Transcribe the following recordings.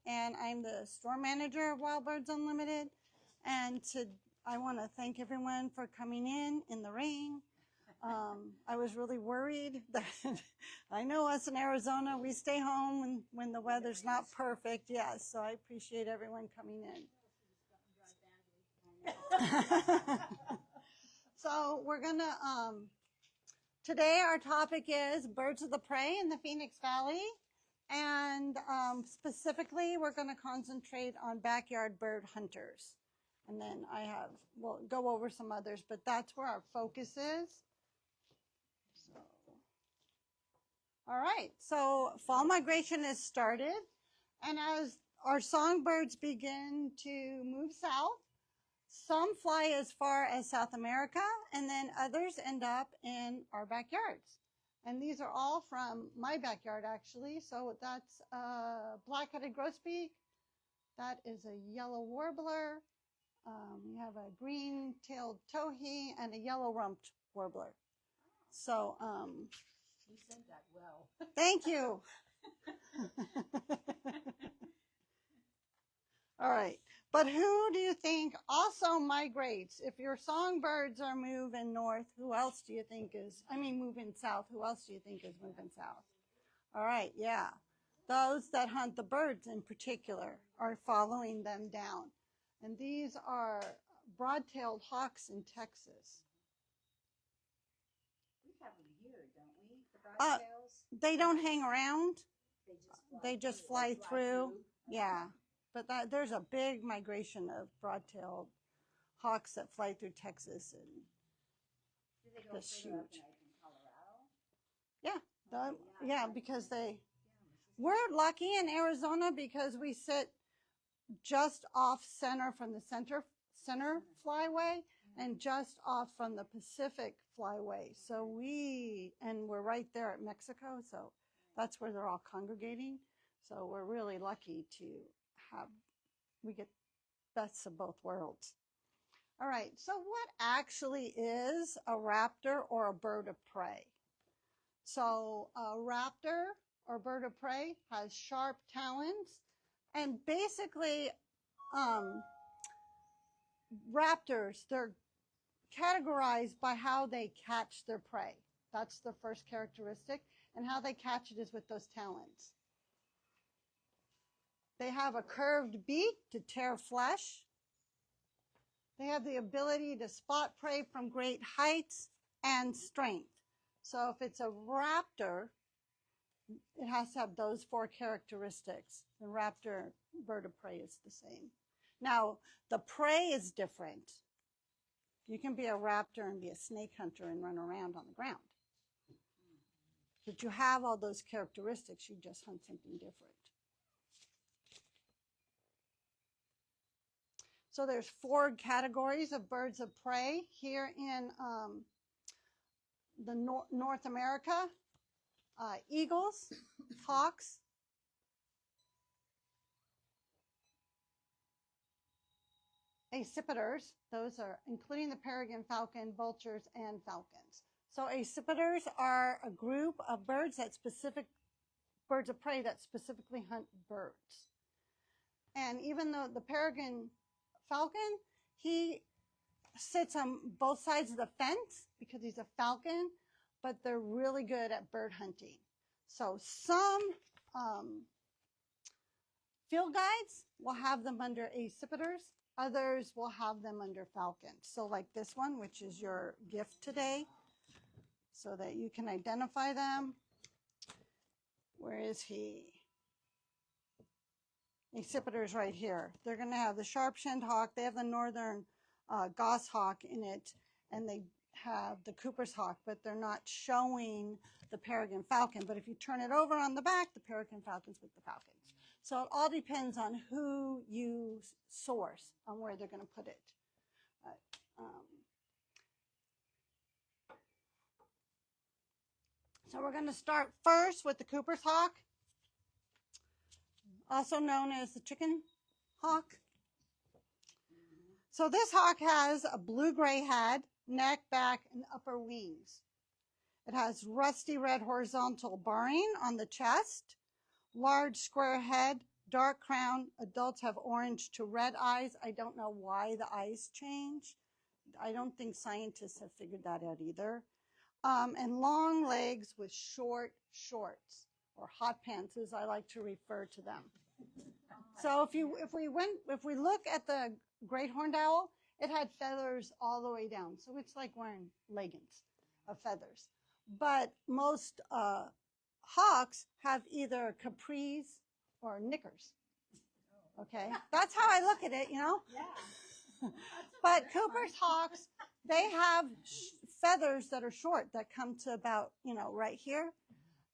and I'm the store manager of Wild Birds Unlimited. And I want to thank everyone for coming in the rain. I was really worried that I know us in Arizona, we stay home when the weather's not perfect. Yes, so I appreciate everyone coming in. So we're going to, today our topic is birds of the prey in the Phoenix Valley. And specifically, we're going to concentrate on backyard bird hunters. And then we'll go over some others, but that's where our focus is. So, all right, so fall migration has started. And as our songbirds begin to move south, some fly as far as South America, and then others end up in our backyards. And these are all from my backyard, actually. So that's a black-headed grosbeak. That is a yellow warbler. We have a green-tailed towhee and a yellow-rumped warbler. So, you said that well. Thank you. All right. But who do you think also migrates? If your songbirds are moving north, who else do you think moving south, who else do you think is moving south? All right, yeah. Those that hunt the birds in particular are following them down. And these are broad-tailed hawks in Texas. We have them here, don't we? The broadtails? They don't hang around. They just fly through. Yeah. But there's a big migration of broad-tailed hawks that fly through Texas, and do they go that's huge. In Colorado? Yeah, because we're lucky in Arizona because we sit just off center from the center flyway and just off from the Pacific flyway. So we're right there at Mexico, so that's where they're all congregating. So we're really lucky to we get best of both worlds. All right, so what actually is a raptor or a bird of prey? So a raptor or bird of prey has sharp talons, and basically raptors, they're categorized by how they catch their prey. That's the first characteristic, and how they catch it is with those talons. They have a curved beak to tear flesh. They have the ability to spot prey from great heights and strength. So if it's a raptor, it has to have those 4 characteristics. The raptor bird of prey is the same. Now, the prey is different. You can be a raptor and be a snake hunter and run around on the ground. But you have all those characteristics, you just hunt something different. So there's 4 categories of birds of prey here in North America. Eagles, hawks, accipiters, those are including the peregrine falcon, vultures, and falcons. So accipiters are a group of birds birds of prey that specifically hunt birds. And even though the peregrine falcon, he sits on both sides of the fence because he's a falcon, but they're really good at bird hunting. So some field guides will have them under accipiters, others will have them under falcons. So like this one, which is your gift today, so that you can identify them. Where is he? Accipiters right here. They're going to have the sharp-shinned hawk. They have the northern goshawk in it, and they have the Cooper's hawk, but they're not showing the peregrine falcon. But if you turn it over on the back, the peregrine falcon's with the falcons. So it all depends on who you source on where they're going to put it. So we're going to start first with the Cooper's hawk, also known as the chicken hawk. So this hawk has a blue-gray head, neck, back, and upper wings. It has rusty red horizontal barring on the chest, large square head, dark crown. Adults have orange to red eyes. I don't know why the eyes change. I don't think scientists have figured that out either. And long legs with short shorts, or hot pants, as I like to refer to them. So if we look at the great horned owl, it had feathers all the way down. So it's like wearing leggings of feathers. But most hawks have either capris or knickers. Okay, that's how I look at it, you know. Yeah. But Cooper's hawks, they have feathers that are short that come to about, right here.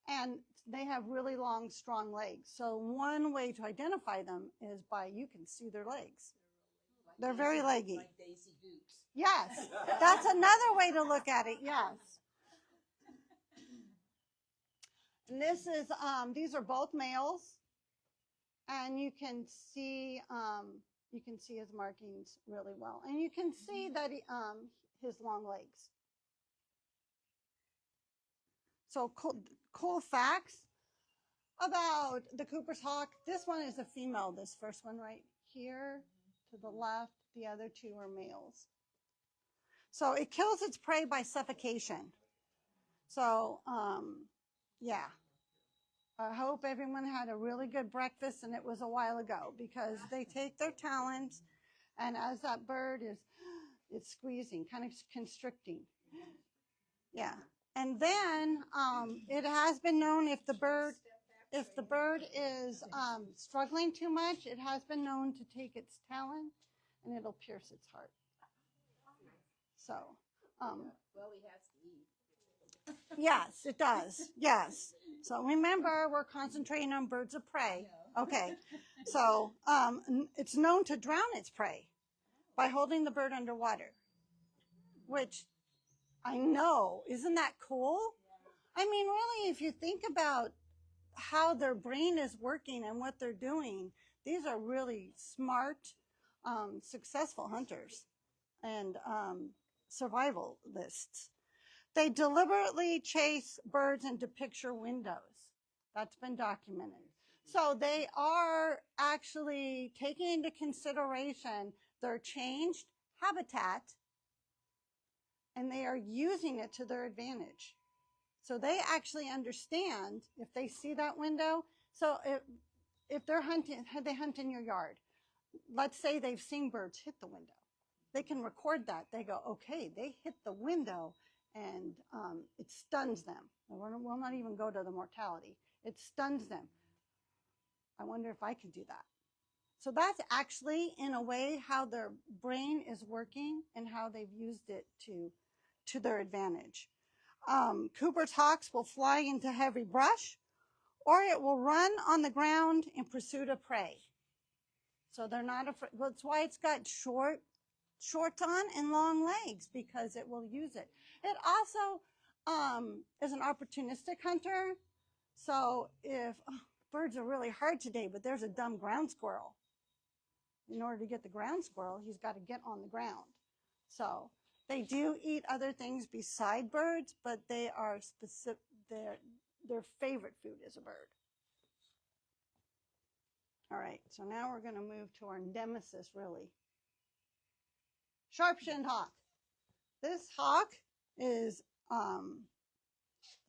And they have really long, strong legs. So one way to identify them is by, you can see their legs. They're very leggy. Like Daisy Dukes. Yes, that's another way to look at it, yes. And this is, these are both males. And you can see his markings really well. And you can see that his long legs. So cool facts about the Cooper's hawk. This one is a female, this first one right here to the left. The other two are males. So it kills its prey by suffocation. So, yeah. I hope everyone had a really good breakfast, and it was a while ago, because they take their talons, and as that bird it's squeezing, kind of constricting. Yeah. And then it has been known if the bird is struggling too much, it has been known to take its talon and it'll pierce its heart. So, Well, he has to eat. yes, it does. Yes. So remember, we're concentrating on birds of prey. Okay. So it's known to drown its prey by holding the bird underwater, which I know. Isn't that cool? I mean, really, if you think about how their brain is working and what they're doing, these are really smart, successful hunters and survivalists. They deliberately chase birds into picture windows. That's been documented. So they are actually taking into consideration their changed habitat, and they are using it to their advantage. So they actually understand if they see that window. So if they're hunting, they hunt in your yard. Let's say they've seen birds hit the window. They can record that. They go, okay, they hit the window, and it stuns them. We'll not even go to the mortality. It stuns them. I wonder if I could do that. So that's actually, in a way, how their brain is working and how they've used it to their advantage. Cooper's hawks will fly into heavy brush, or it will run on the ground in pursuit of prey. So they're not afraid. That's why it's got shorts on and long legs, because it will use it. It also is an opportunistic hunter. So if birds are really hard today, but there's a dumb ground squirrel, in order to get the ground squirrel, he's got to get on the ground. So they do eat other things beside birds, but they are specific. Their favorite food is a bird. All right, so now we're going to move to our nemesis, really. Sharp-shinned hawk. This hawk is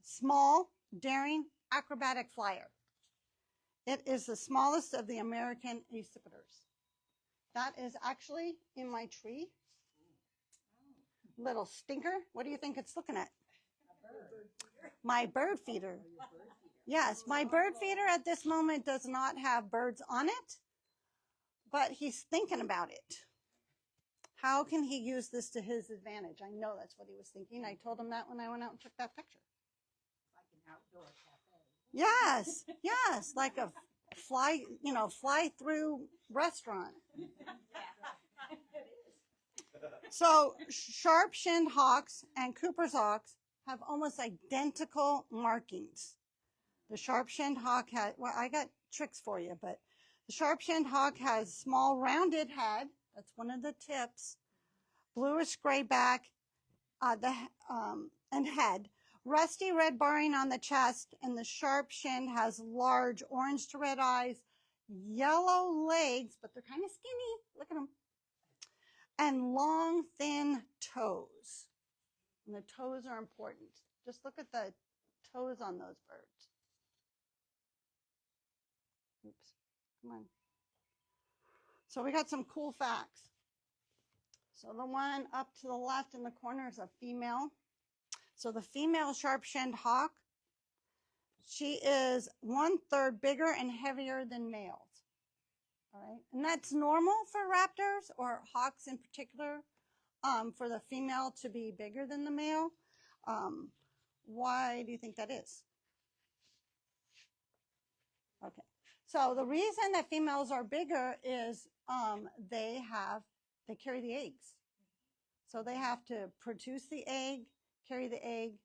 small, daring, acrobatic flyer. It is the smallest of the American accipiters. That is actually in my tree. Little stinker. What do you think it's looking at? My bird feeder. Yes, my bird feeder at this moment does not have birds on it, but he's thinking about it. How can he use this to his advantage? I know that's what he was thinking. I told him that when I went out and took that picture. Like an outdoor cafe. Yes, like a fly through restaurant. So sharp-shinned hawks and Cooper's hawks have almost identical markings. The sharp-shinned hawk has, well, I got tricks for you, but the sharp-shinned hawk has small rounded head. That's one of the tips. Bluish gray back and head. Rusty red barring on the chest, and the sharp-shinned has large orange to red eyes, yellow legs, but they're kind of skinny. Look at them. And long, thin toes. And the toes are important. Just look at the toes on those birds. Oops, come on. So we got some cool facts. So the one up to the left in the corner is a female. So the female sharp-shinned hawk, she is 1/3 bigger and heavier than males. All right, and that's normal for raptors or hawks in particular, for the female to be bigger than the male. Why do you think that is? Okay, so the reason that females are bigger is they carry the eggs. So they have to produce the egg, carry the egg,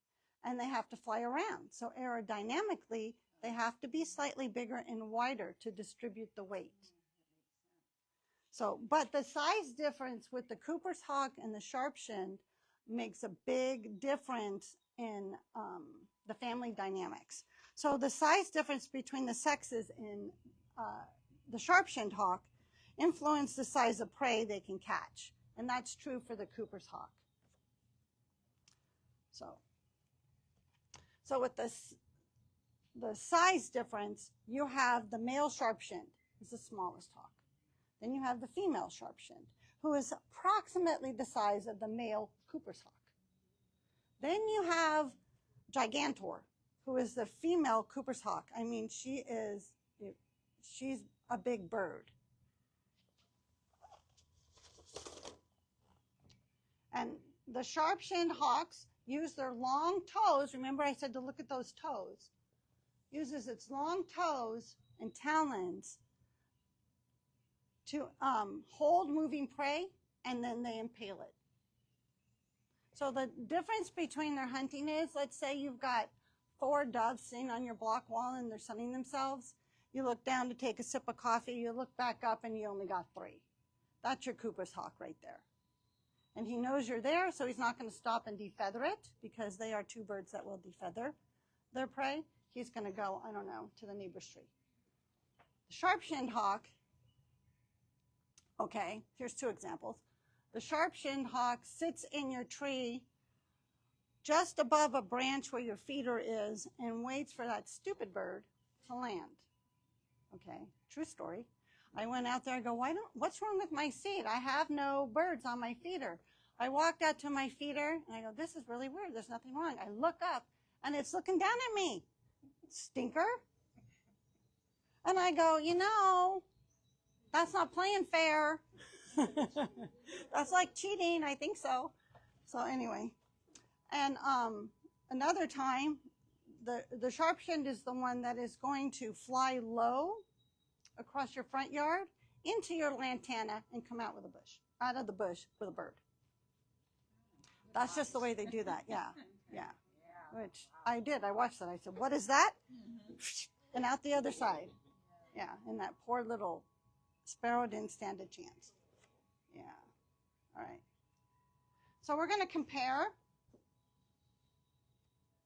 and they have to fly around. So aerodynamically, they have to be slightly bigger and wider to distribute the weight. So, but the size difference with the Cooper's hawk and the sharp-shinned makes a big difference in the family dynamics. So the size difference between the sexes in the sharp-shinned hawk influence the size of prey they can catch. And that's true for the Cooper's hawk. So with the size difference, you have the male sharp-shinned, is the smallest hawk. Then you have the female sharp-shinned, who is approximately the size of the male Cooper's hawk. Then you have Gigantor, who is the female Cooper's hawk. I mean, she's a big bird. And the sharp-shinned hawks use their long toes. Remember I said to look at those toes. Uses its long toes and talons to hold moving prey, and then they impale it. So the difference between their hunting is, let's say you've got 4 doves sitting on your block wall and they're sunning themselves. You look down to take a sip of coffee, you look back up and you only got 3. That's your Cooper's hawk right there. And he knows you're there, so he's not going to stop and defeather it, because they are 2 birds that will defeather their prey. He's going to go, I don't know, to the neighbor's tree. The sharp-shinned hawk, okay, here's 2 examples. The sharp-shinned hawk sits in your tree just above a branch where your feeder is and waits for that stupid bird to land. Okay, true story. I went out there, I go, what's wrong with my seed? I have no birds on my feeder. I walked out to my feeder and I go, this is really weird. There's nothing wrong. I look up and it's looking down at me. Stinker. And I go, that's not playing fair. That's like cheating. I think so. So anyway, and another time, the sharp-shinned is the one that is going to fly low across your front yard into your lantana and come out of the bush with a bird. That's just the way they do that. Yeah. Which I did. I watched that. I said, what is that? And out the other side. Yeah. And that poor little sparrow didn't stand a chance. Yeah. All right. So we're going to compare.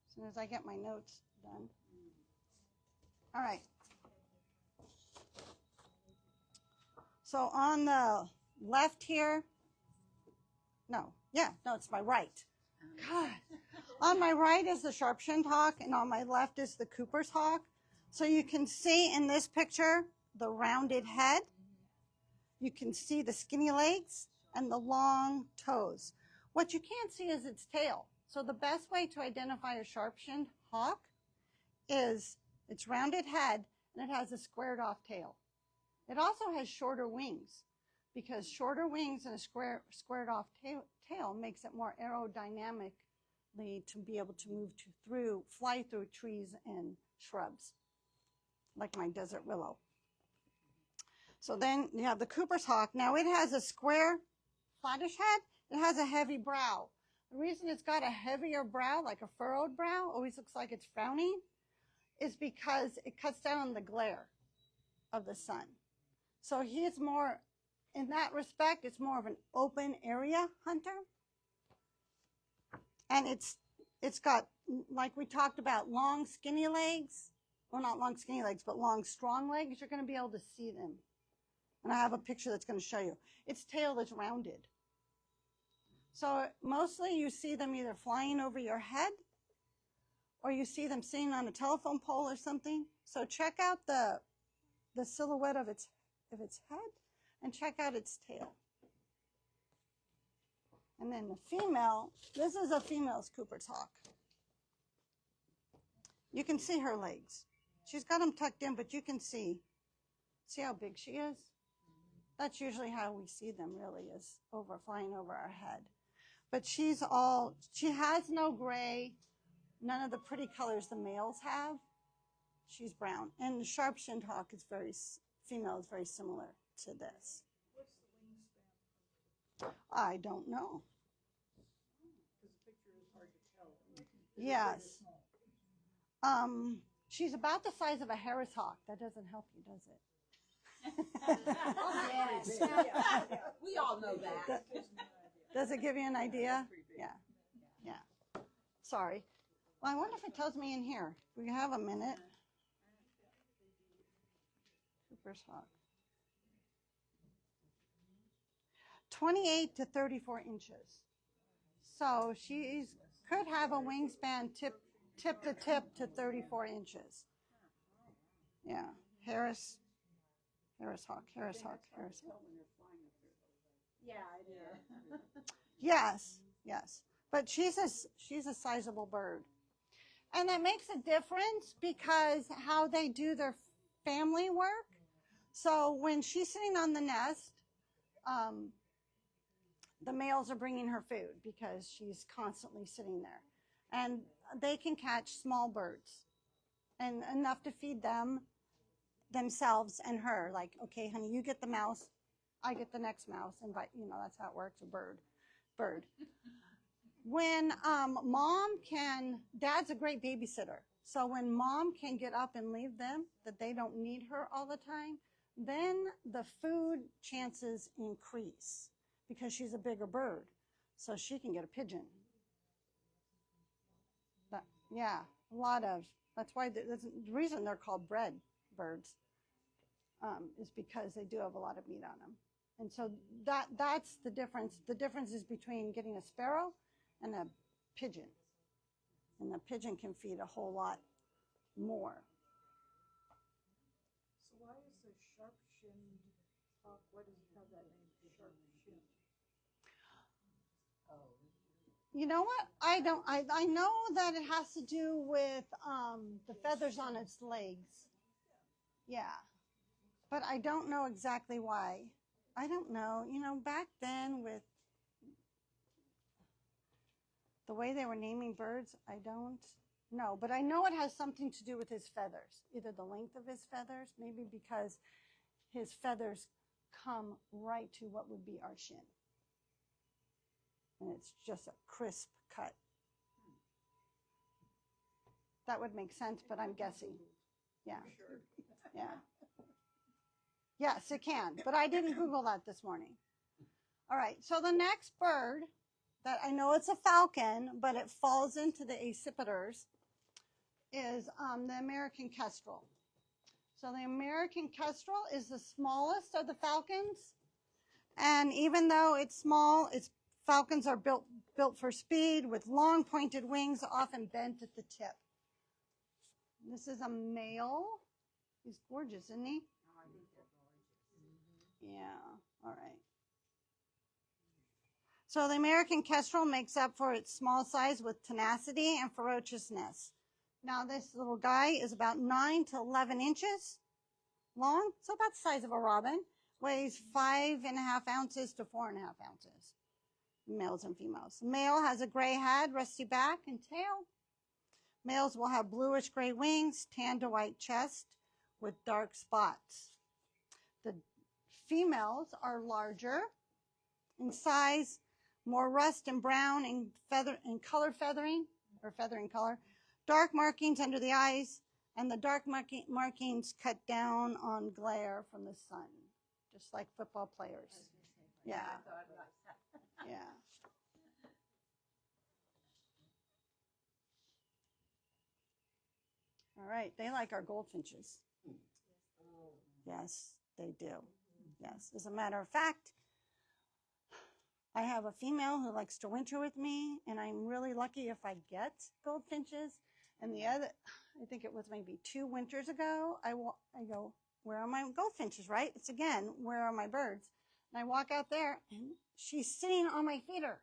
As soon as I get my notes done. All right. So on the left here, it's my right. God. On my right is the sharp-shinned hawk, and on my left is the Cooper's hawk. So you can see in this picture the rounded head. You can see the skinny legs and the long toes. What you can't see is its tail. So the best way to identify a sharp-shinned hawk is its rounded head, and it has a squared-off tail. It also has shorter wings, because shorter wings and a squared-off tail makes it more aerodynamically to be able to fly through trees and shrubs, like my desert willow. So then you have the Cooper's hawk. Now it has a square, flattish head. It has a heavy brow. The reason it's got a heavier brow, like a furrowed brow, always looks like it's frowning, is because it cuts down on the glare of the sun. So he's more, in that respect, it's more of an open area hunter. And it's got, like we talked about, long skinny legs. well, not long skinny legs, but long strong legs, you're going to be able to see them. And I have a picture that's going to show you. Its tail is rounded. So mostly you see them either flying over your head or you see them sitting on a telephone pole or something. So check out the silhouette of its head and check out its tail. And then the female, this is a female's Cooper's hawk. You can see her legs. She's got them tucked in, but you can see how big she is? That's usually how we see them, really, is flying over our head. But she has no gray, none of the pretty colors the males have. She's brown. And the sharp-shinned hawk is female is very similar to this. What's the wingspan? I don't know. Because the picture is hard to tell. Yes. She's about the size of a Harris hawk. That doesn't help you, does it? Yes. We all know that. Does it give you an idea? Yeah. Sorry. Well, I wonder if it tells me in here. We have a minute. Cooper's hawk. 28 to 34 inches. So she could have a wingspan tip to tip to 34 inches. Yeah. Harris hawk. Yeah, I do. Yes. But she's a sizable bird. And that makes a difference because how they do their family work. So when she's sitting on the nest, the males are bringing her food because she's constantly sitting there. And they can catch small birds and enough to feed themselves and her. Like, okay, honey, you get the mouse, I get the next mouse, and that's how it works, a bird. When dad's a great babysitter. So when mom can get up and leave them, that they don't need her all the time, then the food chances increase because she's a bigger bird. So she can get a pigeon. Yeah, that's why the reason they're called bread birds is because they do have a lot of meat on them. And so that's the difference. The difference is between getting a sparrow and a pigeon. And the pigeon can feed a whole lot more. So why is the sharp-shinned hawk, why does it have that name, sharp-shinned? You know what? I know that it has to do with the feathers on its legs. Yeah. But I don't know exactly why. I don't know. Back then with the way they were naming birds, I don't know. But I know it has something to do with his feathers. Either the length of his feathers, maybe because his feathers come right to what would be our shin. And it's just a crisp cut. That would make sense, but I'm guessing. Yeah. Yeah. Yes, it can, but I didn't Google that this morning. All right, so the next bird that I know it's a falcon, but it falls into the accipiters, is the American kestrel. So the American kestrel is the smallest of the falcons, and even though it's small, falcons are built for speed with long pointed wings, often bent at the tip. This is a male. He's gorgeous, isn't he? Oh, I think they're gorgeous. Yeah, all right. So the American kestrel makes up for its small size with tenacity and ferociousness. Now this little guy is about 9 to 11 inches long, so about the size of a robin. Weighs 5.5 ounces to 4.5 ounces, males and females. The male has a gray head, rusty back, and tail. Males will have bluish gray wings, tan to white chest with dark spots. The females are larger in size, more rust and brown in color feathering, or feathering color, dark markings under the eyes, and the dark markings cut down on glare from the sun, just like football players. Yeah. I thought about that. Yeah. All right, they like our goldfinches. Yes, they do. Yes, as a matter of fact, I have a female who likes to winter with me, and I'm really lucky if I get goldfinches. And the other, I think it was maybe 2 winters ago, I go, where are my goldfinches, right? It's again, where are my birds? And I walk out there, and she's sitting on my feeder.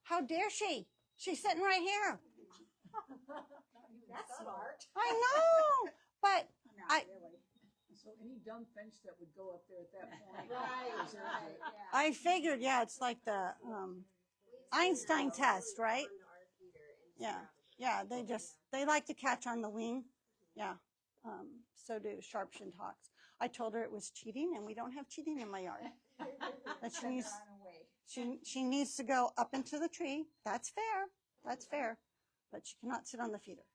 How dare she? She's sitting right here. That's smart. I know, but I So any dumb finch that would go up there at that point. Right, deserves right, it. yeah. I figured, yeah, it's like the Einstein test, right? Yeah, yeah. They like to catch on the wing. Yeah, so do sharp-shinned hawks. I told her it was cheating, and we don't have cheating in my yard. That she needs to go up into the tree. That's fair. That's fair, but she cannot sit on the feeder.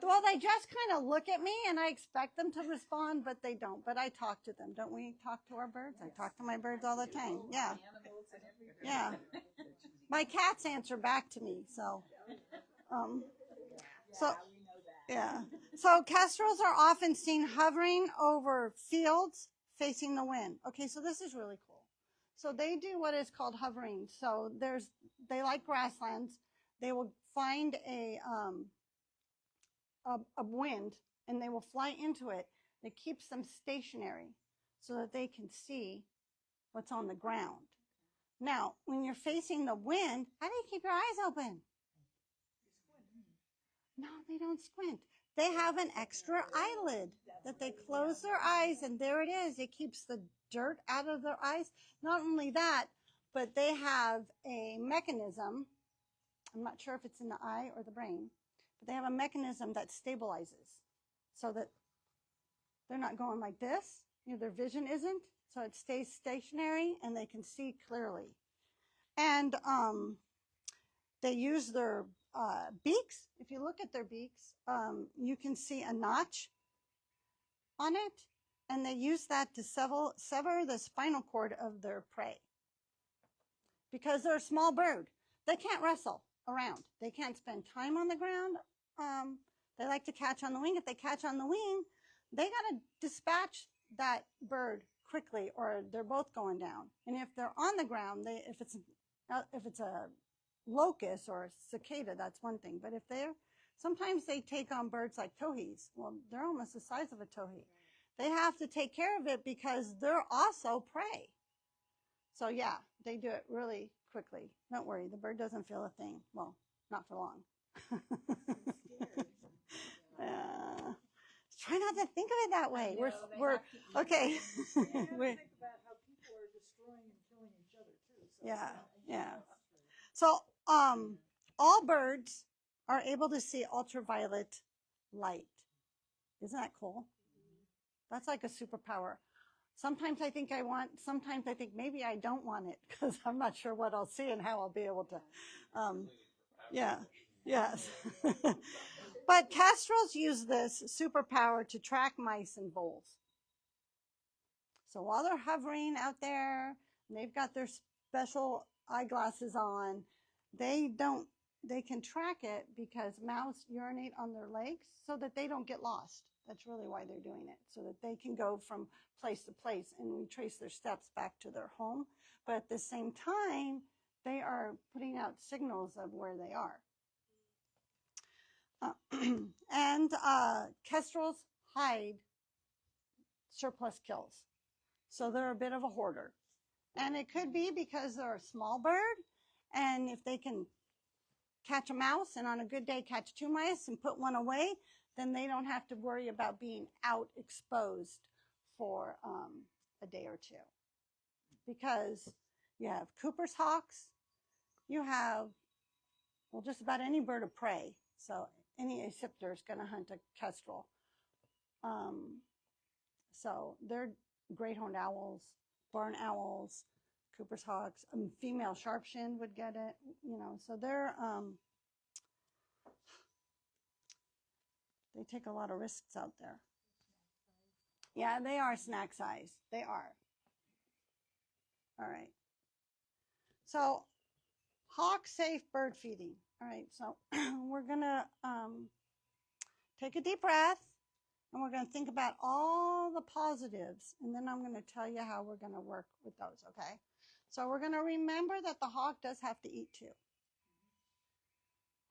Well, they just kind of look at me, and I expect them to respond, but they don't. But I talk to them. Don't we talk to our birds? I talk to my birds all the time. Yeah. Yeah. My cats answer back to me. So, yeah. So kestrels are often seen hovering over fields facing the wind. Okay, so this is really cool. So they do what is called hovering. So they like grasslands. They will find a wind, and they will fly into it. It keeps them stationary so that they can see what's on the ground. Now, when you're facing the wind, how do you keep your eyes open? No, they don't squint. They have an extra eyelid that they close their eyes, and there it is. It keeps the dirt out of their eyes. Not only that, but they have a mechanism. I'm not sure if it's in the eye or the brain, but they have a mechanism that stabilizes so that they're not going like this. Their vision isn't, so it stays stationary and they can see clearly. And they use their beaks. If you look at their beaks, you can see a notch on it, and they use that to sever the spinal cord of their prey. Because they're a small bird, they can't wrestle around. They can't spend time on the ground. They like to catch on the wing. If they catch on the wing, they got to dispatch that bird quickly, or they're both going down. And if they're on the ground, if it's a locust or a cicada, that's one thing. But sometimes they take on birds like towhees. Well, they're almost the size of a towhee. They have to take care of it because they're also prey. So yeah, they do it really quickly. Don't worry, the bird doesn't feel a thing. Well, not for long. Try not to think of it that way. We're okay. Think about how people are destroying and killing each other too. So Yeah. So all birds are able to see ultraviolet light. Isn't that cool? That's like a superpower. Sometimes I think sometimes I think maybe I don't want it because I'm not sure what I'll see and how I'll be able to. Yes. But kestrels use this superpower to track mice and voles. So while they're hovering out there, and they've got their special eyeglasses on, they can track it because mouse urinate on their legs so that they don't get lost. That's really why they're doing it, so that they can go from place to place and retrace their steps back to their home. But at the same time, they are putting out signals of where they are. And kestrels hide surplus kills. So they're a bit of a hoarder. And it could be because they're a small bird, and if they can catch a mouse and on a good day catch 2 mice and put one away, then they don't have to worry about being out exposed for a day or 2. Because you have Cooper's hawks, you have, well, just about any bird of prey. So any acipiter is going to hunt a kestrel. So they're great horned owls, barn owls, Cooper's hawks, female sharp-shinned would get it, so they take a lot of risks out there. Yeah, they are snack size. They are. All right. So hawk safe bird feeding. All right, so we're gonna take a deep breath, and we're gonna think about all the positives, and then I'm gonna tell you how we're gonna work with those, okay? So we're gonna remember that the hawk does have to eat too.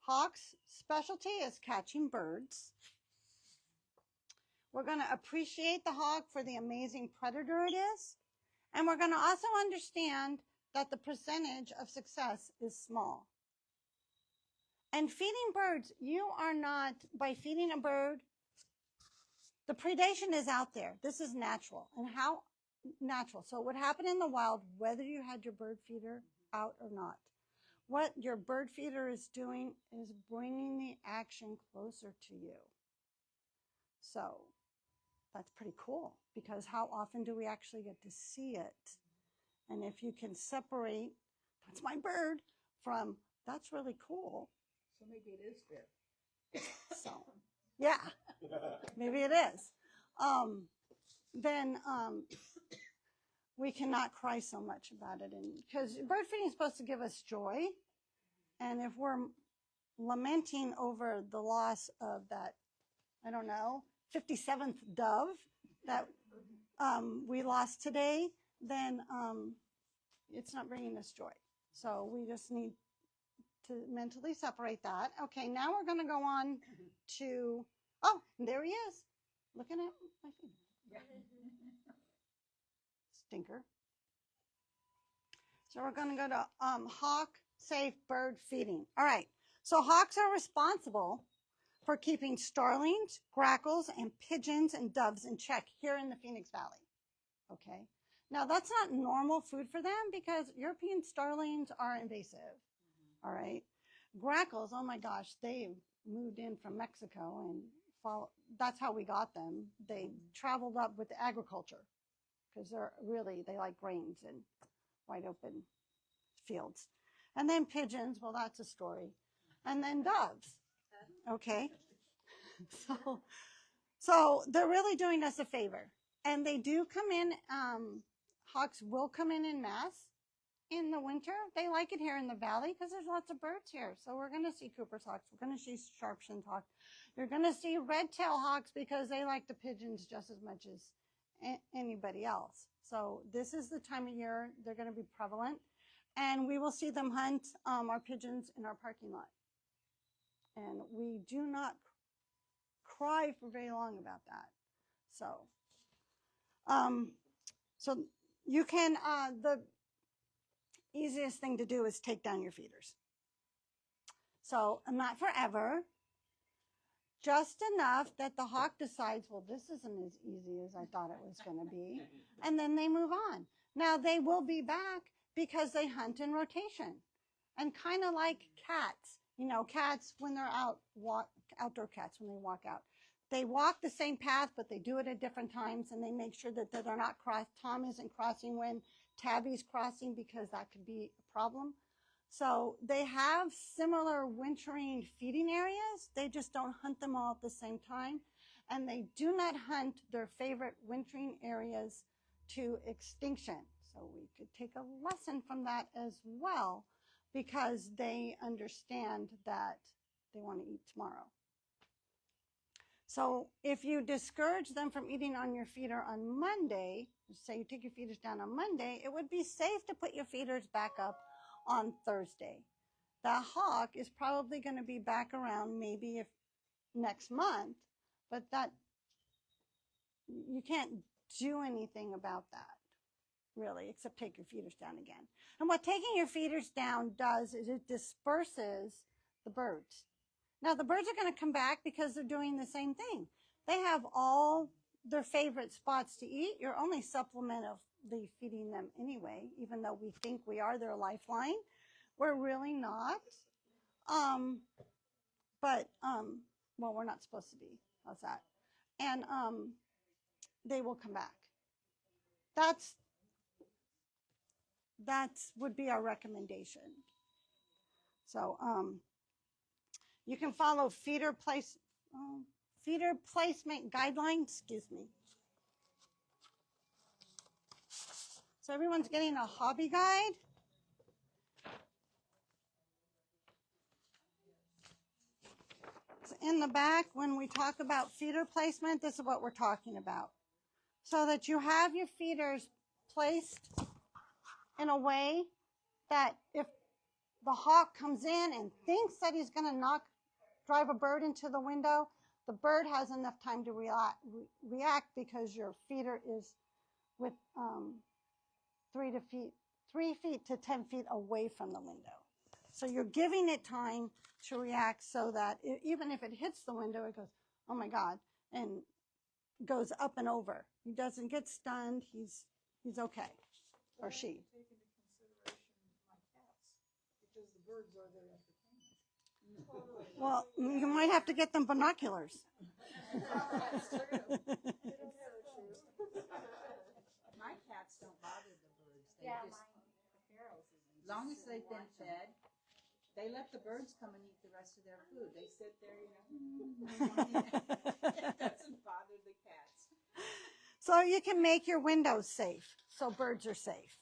Hawk's specialty is catching birds. We're gonna appreciate the hawk for the amazing predator it is, and we're gonna also understand that the percentage of success is small. And feeding birds, you are not, by feeding a bird, the predation is out there. This is natural. And how natural? So it would happen in the wild, whether you had your bird feeder out or not. What your bird feeder is doing is bringing the action closer to you. So that's pretty cool, because how often do we actually get to see it? And if you can separate, that's my bird, from that's really cool. So maybe it is fit. So, yeah, maybe it is. Then we cannot cry so much about it, and because bird feeding is supposed to give us joy, and if we're lamenting over the loss of that, I don't know, 57th dove that we lost today, then it's not bringing us joy. So we just need to mentally separate that. Okay, now we're going to go on to, oh, there he is, looking at my feet. Yeah. Stinker. So we're going to go to hawk safe bird feeding. All right, so hawks are responsible for keeping starlings, grackles, and pigeons and doves in check here in the Phoenix Valley. Okay, now that's not normal food for them because European starlings are invasive. All right, grackles, oh my gosh, they moved in from Mexico and that's how we got them. They traveled up with agriculture because they like grains and wide open fields. And then pigeons, well, that's a story. And then doves. Okay. So they're really doing us a favor. And they do come in, hawks will come in mass in the winter. They like it here in the valley because there's lots of birds here. So we're going to see Cooper's hawks. We're going to see sharp-shinned hawks. You're going to see red-tailed hawks because they like the pigeons just as much as anybody else. So this is the time of year they're going to be prevalent. And we will see them hunt our pigeons in our parking lot. And we do not cry for very long about that. So you can, the easiest thing to do is take down your feeders. So not forever, just enough that the hawk decides, well, this isn't as easy as I thought it was going to be. And then they move on. Now they will be back because they hunt in rotation. And kind of like cats, you know, cats when they're out, outdoor cats when they walk out. They walk the same path, but they do it at different times, and they make sure that they're not Tom isn't crossing when Tabby's crossing, because that could be a problem. So they have similar wintering feeding areas. They just don't hunt them all at the same time. And they do not hunt their favorite wintering areas to extinction. So we could take a lesson from that as well, because they understand that they want to eat tomorrow. So if you discourage them from eating on your feeder on Monday, say you take your feeders down on Monday, it would be safe to put your feeders back up on Thursday. The hawk is probably going to be back around maybe if next month, but that you can't do anything about that, really, except take your feeders down again. And what taking your feeders down does is it disperses the birds. Now, the birds are going to come back because they're doing the same thing. They have all their favorite spots to eat. You're only supplementally feeding them anyway, even though we think we are their lifeline. We're really not. Well, we're not supposed to be. How's that? And they will come back. That would be our recommendation. So, you can follow feeder placement guidelines, excuse me. So everyone's getting a hobby guide. in the back, when we talk about feeder placement, this is what we're talking about. So that you have your feeders placed in a way that if the hawk comes in and thinks that he's going to drive a bird into the window, the bird has enough time to react because your feeder is with 3 feet to 10 feet away from the window. So you're giving it time to react so that even if it hits the window, it goes, oh my God, and goes up and over. He doesn't get stunned. He's okay, or she. Take into consideration my cats, because the birds are there entertainment. Well, you might have to get them binoculars. That's true. My cats don't bother the birds. They just, as long as they've been fed, they let the birds come and eat the rest of their food. They sit there, it doesn't bother the cats. So you can make your windows safe, so birds are safe.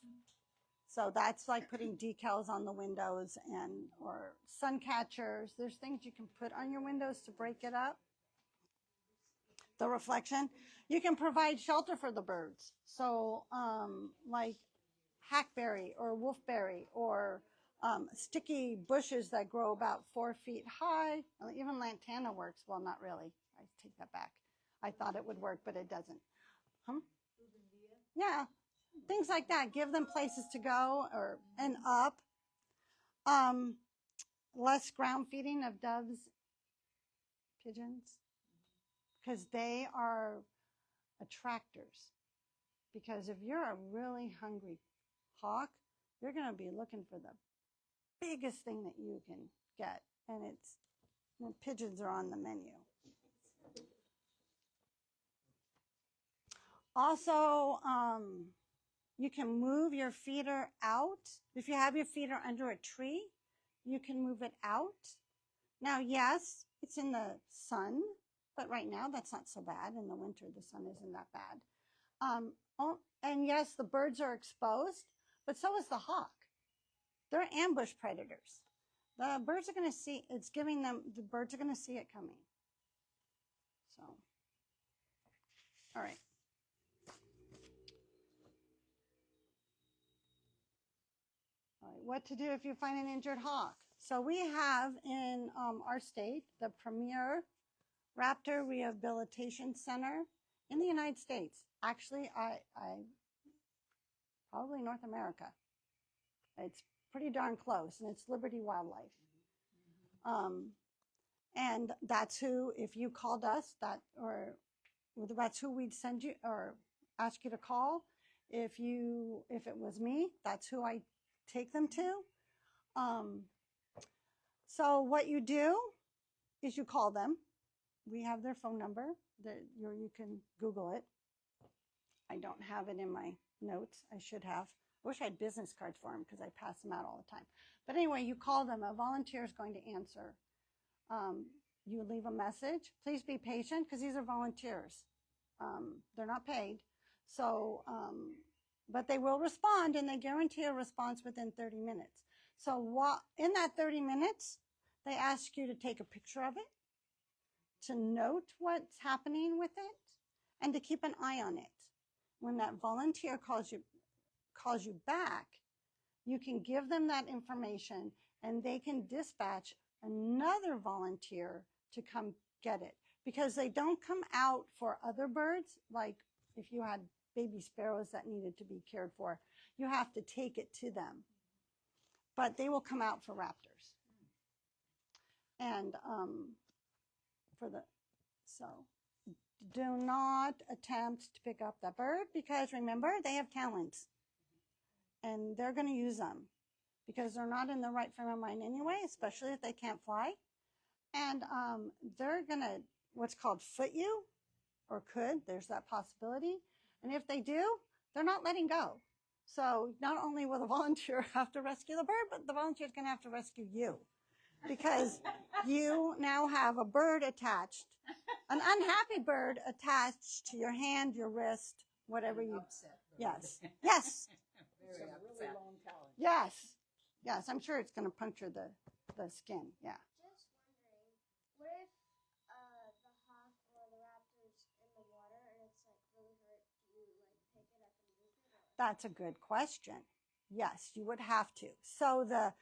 So that's like putting decals on the windows or sun catchers. There's things you can put on your windows to break it up. The reflection. You can provide shelter for the birds. So like hackberry or wolfberry or sticky bushes that grow about 4 feet high. Even lantana works. Well, not really. I take that back. I thought it would work, but it doesn't. Yeah, things like that. Give them places to go and up. Less ground feeding of doves, pigeons, because they are attractors. Because if you're a really hungry hawk, you're going to be looking for the biggest thing that you can get, and pigeons are on the menu. Also, you can move your feeder out. If you have your feeder under a tree, you can move it out. Now, yes, it's in the sun, but right now that's not so bad. In the winter, the sun isn't that bad. And yes, the birds are exposed, but so is the hawk. They're ambush predators. The birds are going to see, the birds are going to see it coming. So, all right. All right, what to do if you find an injured hawk? So we have in our state the premier raptor rehabilitation center in the United States. Actually, I probably North America. It's pretty darn close, and it's Liberty Wildlife. And that's who, if you called us, that's who we'd send you or ask you to call. If it was me, that's who I take them to. So what you do is you call them. We have their phone number. You can Google it. I don't have it in my notes. I should have. I wish I had business cards for them because I pass them out all the time. But anyway, you call them. A volunteer is going to answer. You leave a message. Please be patient because these are volunteers. They're not paid. So, but they will respond, and they guarantee a response within 30 minutes. So in that 30 minutes, they ask you to take a picture of it, to note what's happening with it, and to keep an eye on it. When that volunteer calls you back, you can give them that information, and they can dispatch another volunteer to come get it. Because they don't come out for other birds, like if you had baby sparrows that needed to be cared for, you have to take it to them. But they will come out for raptors. And so do not attempt to pick up that bird, because remember, they have talents. And they're going to use them because they're not in the right frame of mind anyway, especially if they can't fly. And they're going to, what's called, foot you, or could. There's that possibility. And if they do, they're not letting go. So not only will the volunteer have to rescue the bird, but the volunteer is going to have to rescue you, because you now have a bird attached, an unhappy bird attached to your hand, your wrist, whatever you. Upset bird. Yes. It's a really long talent. Yes. I'm sure it's going to puncture the skin. Yeah. Just wondering, what if That's a good question. Yes, you would have to. So the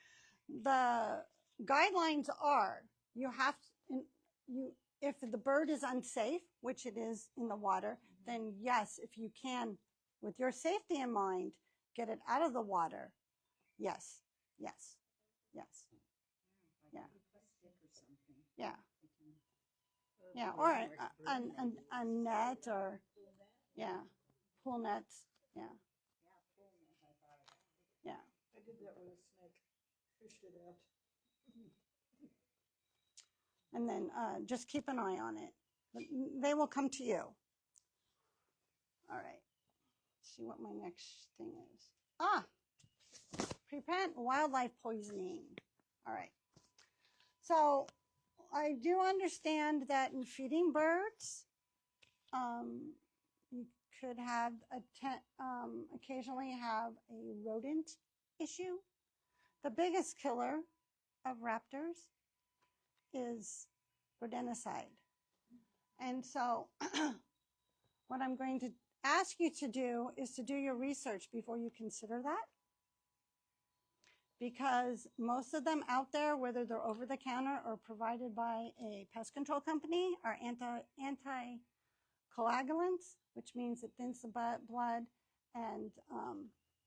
guidelines are you have to, you if the bird is unsafe, which it is in the water, then yes, if you can, with your safety in mind, get it out of the water. Yes, yes, yes, yeah, yeah, yeah, or a net or yeah, pool nets. Yeah, yeah. I did that with a snake, fished it out. And then just keep an eye on it. They will come to you. All right. Let's see what my next thing is. Prevent wildlife poisoning. All right. So I do understand that in feeding birds, you could have occasionally have a rodent issue. The biggest killer of raptors is rodenticide. And so what I'm going to ask you to do is to do your research before you consider that. Because most of them out there, whether they're over the counter or provided by a pest control company, are anticoagulants, which means it thins the blood and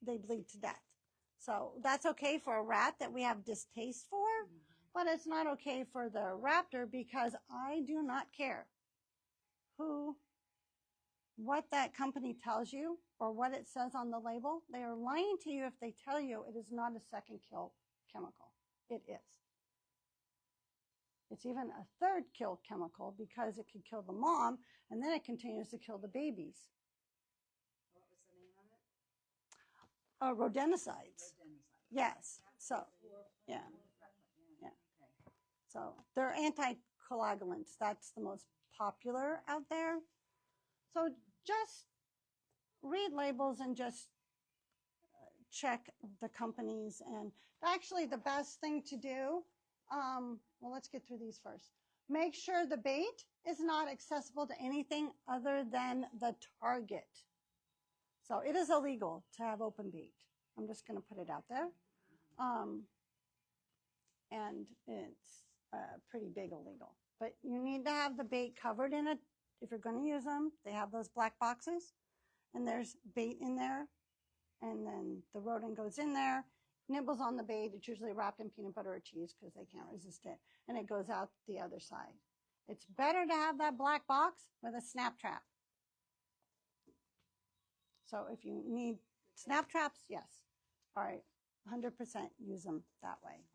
they bleed to death. So that's okay for a rat that we have distaste for, but it's not okay for the raptor because I do not care what that company tells you or what it says on the label. They are lying to you if they tell you it is not a second kill chemical. It is. It's even a third kill chemical because it could kill the mom and then it continues to kill the babies. What was the name of it? Rodenticides. Yes. So, yeah. Yeah. So they're anticoagulants. That's the most popular out there. So just read labels and just check the companies. And actually the best thing to do, well, let's get through these first. Make sure the bait is not accessible to anything other than the target. So it is illegal to have open bait. I'm just going to put it out there. And it's pretty big illegal. But you need to have the bait covered in it. If you're going to use them, they have those black boxes. And there's bait in there. And then the rodent goes in there, nibbles on the bait. It's usually wrapped in peanut butter or cheese because they can't resist it. And it goes out the other side. It's better to have that black box with a snap trap. So if you need snap traps, yes. All right, 100% use them that way.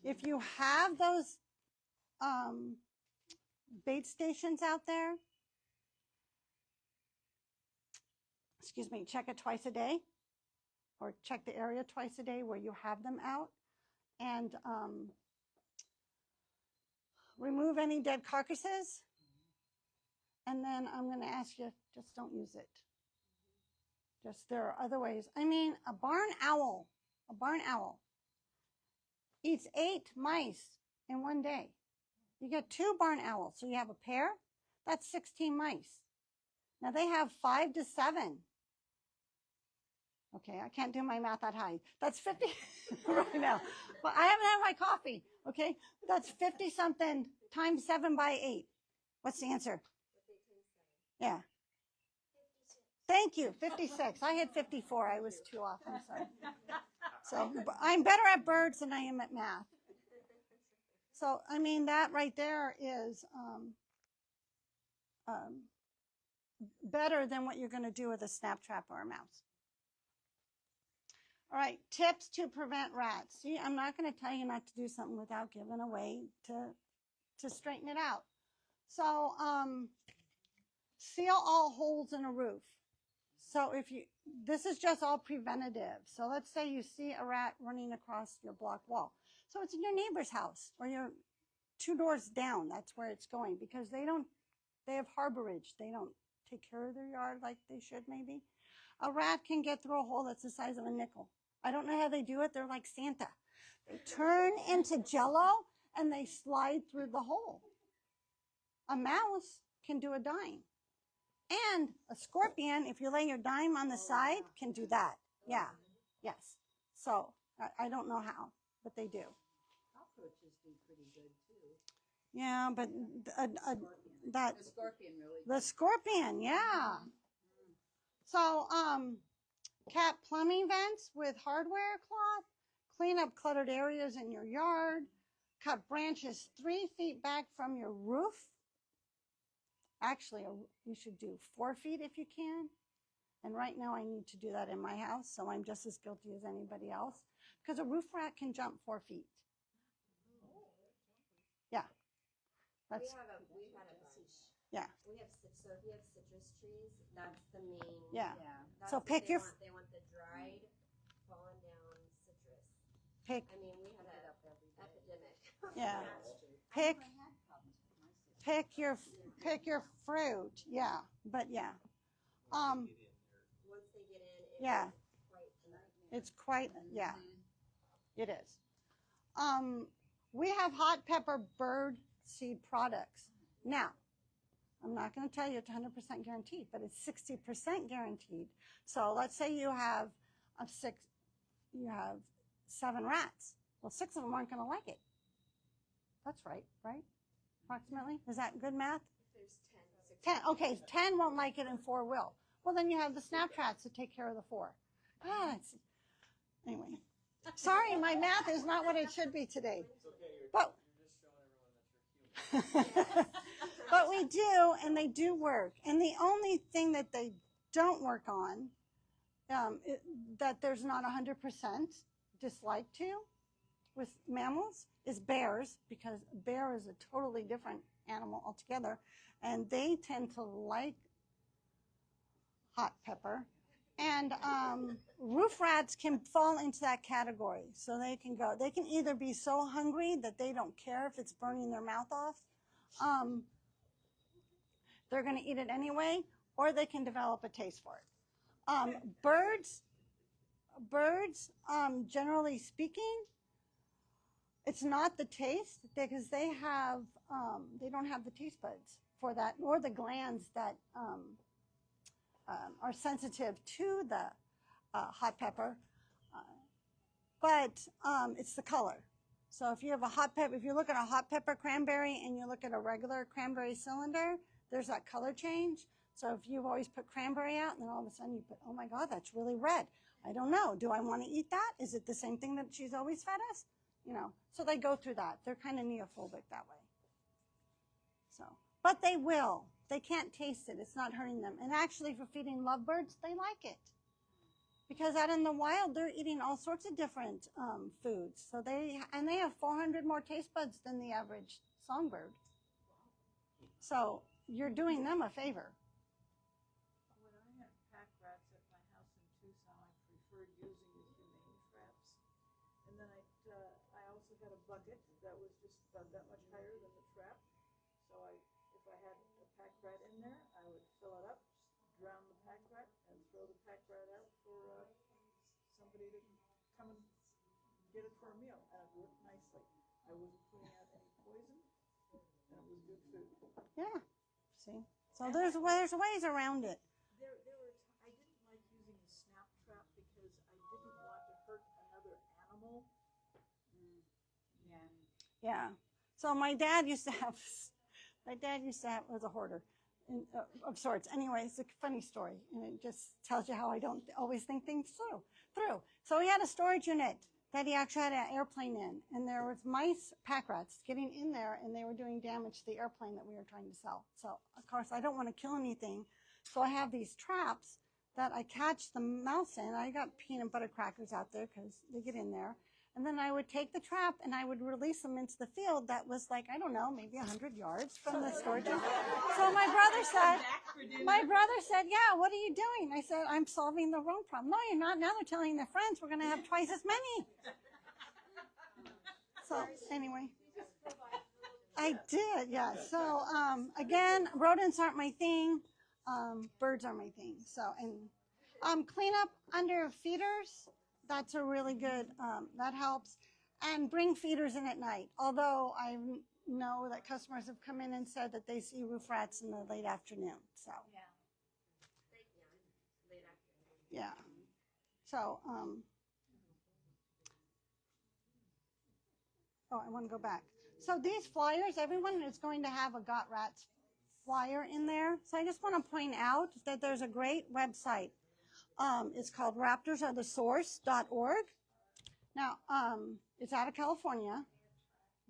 If you have those bait stations out there, excuse me, check it twice a day or check the area twice a day where you have them out and remove any dead carcasses. And then I'm going to ask you, just don't use it. Just there are other ways. I mean, a barn owl eats 8 mice in one day. You get 2 barn owls, so you have a pair, that's 16 mice. Now they have 5 to 7. Okay, I can't do my math that high. That's 50 right now. But I haven't had my coffee, okay? That's 50 something times 7 by 8. What's the answer? Yeah. Thank you, 56. I had 54. I was too off, I'm sorry. So I'm better at birds than I am at math. So, I mean, that right there is better than what you're going to do with a snap trap or a mouse. All right, tips to prevent rats. See, I'm not going to tell you not to do something without giving a way to straighten it out. So, seal all holes in a roof. So this is just all preventative. So let's say you see a rat running across your block wall. So it's in your neighbor's house or you're 2 doors down. That's where it's going because they have harborage. They don't take care of their yard like they should maybe. A rat can get through a hole that's the size of a nickel. I don't know how they do it. They're like Santa. They turn into jello and they slide through the hole. A mouse can do a dime. And a scorpion, if you lay your dime on the side, can do that. Yeah. Yes. So I don't know how, but they do. Cockroaches do pretty good too. Yeah, but The scorpion really. the scorpion, yeah. So cap plumbing vents with hardware cloth, clean up cluttered areas in your yard, cut branches 3 feet back from your roof. Actually, you should do 4 feet if you can. And right now I need to do that in my house, so I'm just as guilty as anybody else. Because a roof rat can jump 4 feet. Yeah. That's, we've had a bunch. yeah. We have so if you have citrus trees, that's the main. Yeah. That's So what pick they your. Want. They want the dried, fallen down citrus. Pick. I mean, we had an epidemic. Yeah. Pick your fruit. Yeah. But yeah. Once they get in, yeah. It's quite yeah. It is. We have hot pepper bird seed products. Now, I'm not going to tell you it's 100% guaranteed, but it's 60% guaranteed. So let's say you have 7 rats. Well, 6 of them aren't going to like it. That's right? Approximately? Is that good math? there's 10. 10. Okay, 10 won't like it and 4 will. Well, then you have the snap rats to take care of the 4. Anyway. Sorry, my math is not what it should be today. But but we do, and they do work. And the only thing that they don't work on, that there's not 100% dislike to with mammals, is bears, because a bear is a totally different animal altogether, and they tend to like hot pepper. And roof rats can fall into that category. So they can either be so hungry that they don't care if it's burning their mouth off. They're going to eat it anyway, or they can develop a taste for it. Birds, generally speaking, it's not the taste, because they don't have the taste buds for that, nor the glands that are sensitive to the hot pepper, but it's the color. So if you have if you look at a hot pepper cranberry and you look at a regular cranberry cylinder, there's that color change. So if you've always put cranberry out and then all of a sudden you put, oh my God, that's really red. I don't know. Do I want to eat that? Is it the same thing that she's always fed us? So they go through that. They're kind of neophobic that way. So, but they will. They can't taste it. It's not hurting them. And actually, for feeding lovebirds, they like it. Because out in the wild, they're eating all sorts of different foods. So they have 400 more taste buds than the average songbird. So you're doing them a favor. When I had pack rats at my house in Tucson, I preferred using the humane traps. And then I also had a bucket that was just about that much higher than the trap. So if I had a pack rat in there, I would fill it up, drown the pack rat, and throw the pack rat out for somebody to come and get it for a meal. And it worked nicely. I wasn't putting out any poison, and it was good food. Yeah. See? So there's ways around it. I didn't like using the snap trap because I didn't want to hurt another animal. Yeah. So my dad used to have was a hoarder of sorts. Anyway, it's a funny story, and it just tells you how I don't always think things through. So he had a storage unit that he actually had an airplane in, and there was mice, pack rats, getting in there, and they were doing damage to the airplane that we were trying to sell. So, of course, I don't want to kill anything, so I have these traps that I catch the mouse in. I got peanut butter crackers out there because they get in there. And then I would take the trap and I would release them into the field that was like, I don't know, maybe 100 yards from the storage unit. So my brother said, yeah, what are you doing? I said, I'm solving the wrong problem. No, you're not. Now they're telling their friends we're going to have twice as many. So anyway, I did, yeah. So again, rodents aren't my thing. Birds are my thing. So, and clean up under feeders. That's a really good, that helps. And bring feeders in at night. Although I know that customers have come in and said that they see roof rats in the late afternoon. So, Yeah. So, oh, I want to go back. So these flyers, everyone is going to have a Got Rats flyer in there. So I just want to point out that there's a great website. It's called raptorsarethesource.org. Now, it's out of California,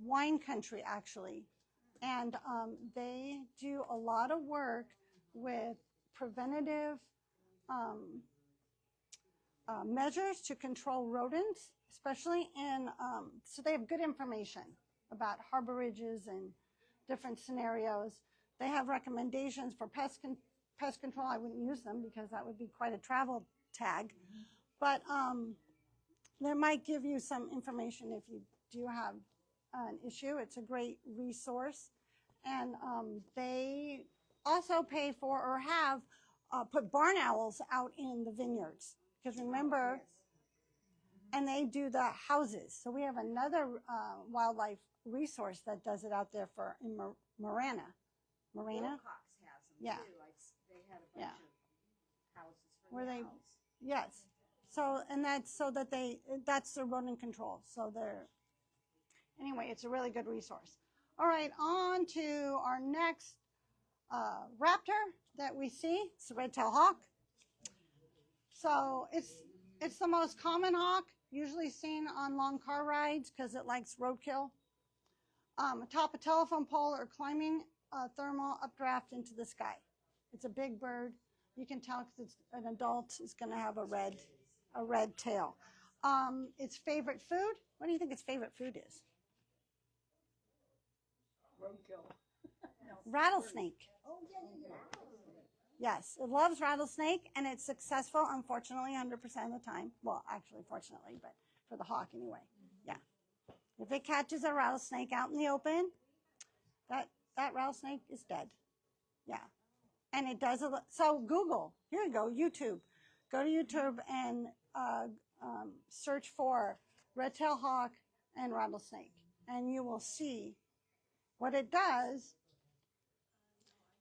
wine country actually. And they do a lot of work with preventative measures to control rodents, especially in, so they have good information about harborages and different scenarios. They have recommendations for pest control. I wouldn't use them because that would be quite a travel tag. But they might give you some information if you do have an issue. It's a great resource. And they also pay for or have put barn owls out in the vineyards. Because remember, and they do the houses. So we have another wildlife resource that does it out there for in Marana. Wilcox has them Yeah. too. They had a bunch Yeah. of houses for Where the they, owls. yes. So, and that's so that that's their rodent control. So anyway, it's a really good resource. All right, on to our next raptor that we see. It's the red-tailed hawk. So it's the most common hawk, usually seen on long car rides because it likes roadkill. Atop a telephone pole or climbing a thermal updraft into the sky. It's a big bird. You can tell because an adult is going to have a red tail. Its favorite food. What do you think its favorite food is? Roadkill. Rattlesnake. Oh, yeah. Yes, it loves rattlesnake, and it's successful, unfortunately, 100% of the time. Well, actually, fortunately, but for the hawk anyway. Yeah. If it catches a rattlesnake out in the open, that rattlesnake is dead. Yeah. And it does a lot. So Google, here you go, YouTube. Go to YouTube and search for red-tailed hawk and rattlesnake, and you will see what it does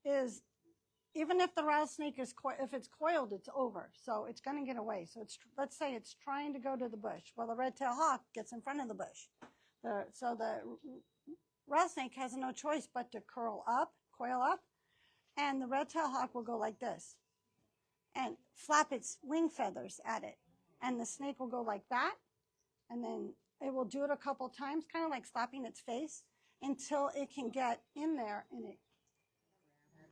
is even if the rattlesnake is if it's coiled, it's over. So it's going to get away. So let's say it's trying to go to the bush. Well, the red-tailed hawk gets in front of the bush. So the rattlesnake has no choice but to coil up, and the red-tailed hawk will go like this and flap its wing feathers at it. And the snake will go like that, and then it will do it a couple times, kind of like slapping its face, until it can get in there and it